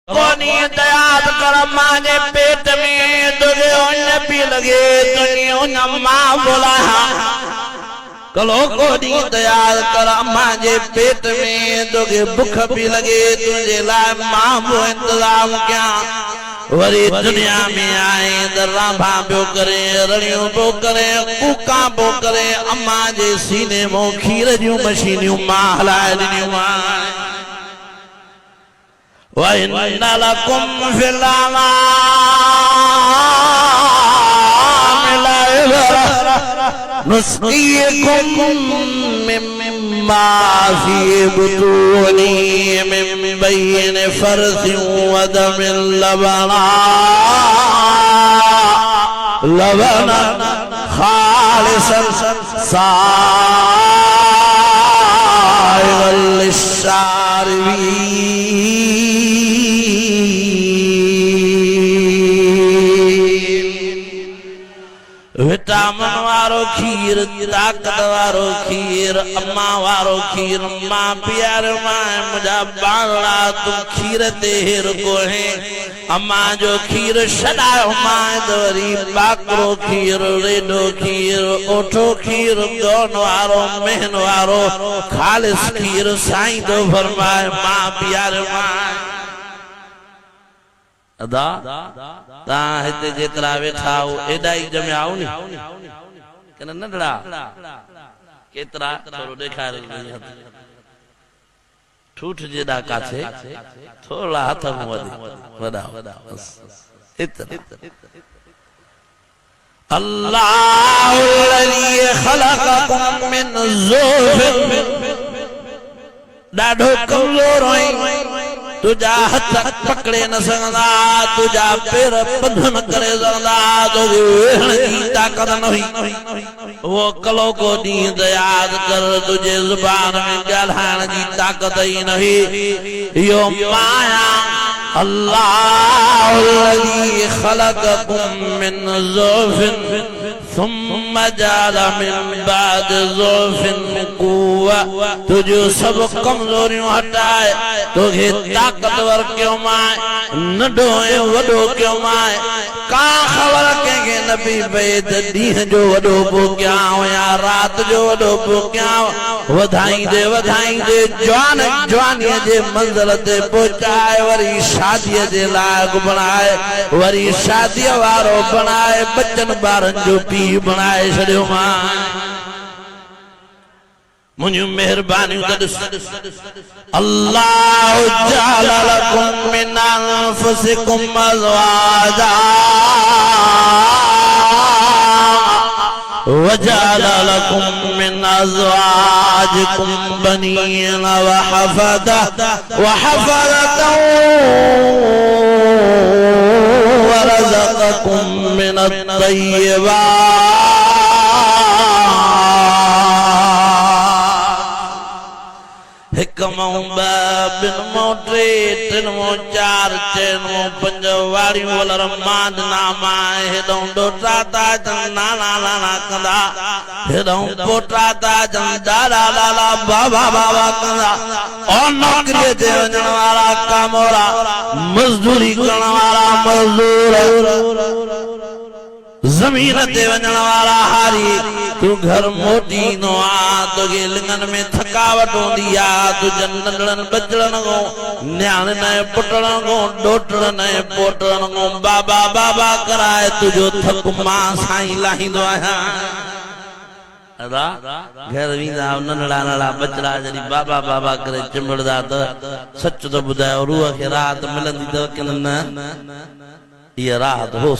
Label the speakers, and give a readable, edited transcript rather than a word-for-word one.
Speaker 1: कोनी दयाद कर माने पेट में दुगे उन पी लगे तुनी उन माँ बोला कलो कोनी दयाद कर माने पेट में दुगे भूख भी लगे तुझे लाए माँ वो इंतजाम क्या वरी दुनिया में आए दर्रा भाभ्यो करे रड़ियों बो करे कुका बो करे अम्मा जे सीने मो खीर जूं मशीनियों माँ हलाए दिनियों माँ وَإِنَّ لَكُمْ فِي الْأَنْعَامِ لَعِبْرَةً نُسْقِيكُم مِّمَّا فِي بُطُونِهِ مِن بَيْنِ فَرْثٍ وَدَمٍ لَبَنًا خَالِصًا سَائِغًا لِلشَّارِبِينَ विटामिन वारो खीर ताकत वारो खीर अम्मा वारो खीर माँ प्यार माँ मुझा बांगला तुम खीर ते हिर को है अम्मा जो खीर शदायो माँ दवरी बाकरो खीर रेडो खीर ओठो खीर गौन वारो मेहन वारो खालिस खीर साईं दो फरमाए माँ प्यार माँ अदा ता हिते जेतरा वेठा हो एडा ही जमयाओ नी कने नंढड़ा केतरा थोरो देखार ठूठ जेडा काछे थोड़ा हाथ में वदा इतना अल्लाहुल्लज़ी खलक़कुम मिन ज़ुफ़िन डाढो कमज़ोर होई तुझा हथ पकड़े न सकदा तुझा पैर बंध न करे सकदा तुझे वेहण की ताकत न हुई वो कलो को नींद याद कर तुझे जुबान में ॻाल्हाइण जी ताकत ही न हुई यो माया अल्लाहुल्लज़ी खलक़कुम मिन ज़ुफ़िन ثم جعل من بعد ضعف قوة तुझे सब कमजोरियों हटाए तुझे ताकतवर क्यों माए नडो वडो क्यों माए का खबर के नबी बेद दीह जो वडो पो क्या या रात जो वडो पो क्या वधाई दे जवान जवानी जे मंजिल ते पहुंचाए वरी शादी जे लायक बनाए वरी शादी वारो बनाए बच्चन बारन जो पी बनाए छड़ियो मां मुझे मेहरबानी अल्लाह जअल लकुम मिन अनफुसिकुम अज़वाजा वजअल लकुम मिन अज़वाजिकुम बनीन वहफदतन वरज़क़कुम मिन अत्तय्यिबात हिकमों बिन मोटे तिनमो चार चैनमो पंज वारी वलर मांड नामा हेदों डोटाता जन नाना नाना कंदा हेदों पोटाता जन दादा लाला बाबा बाबा कंदा और नौकरी जे वजन वाला कामोरा मजदूरी करण वाला मजदूर जमीन ते वजन वाला हारी तू घर मोटी नो आ तुगे लिंगन में थकावट होंदी आ तू जनडन बचड़न को न्याण न पुटण को डोटण न पोटण को बाबा बाबा कराए तुजो थक मां साईं लाहींदो आया अदा घर वींदा नंढड़ा नंढड़ा बचड़ा जड़ी बाबा बाबा करे चिंबड़दा त सच तो बुधायो रूह के रात मिलंदी त कि न ये रात हो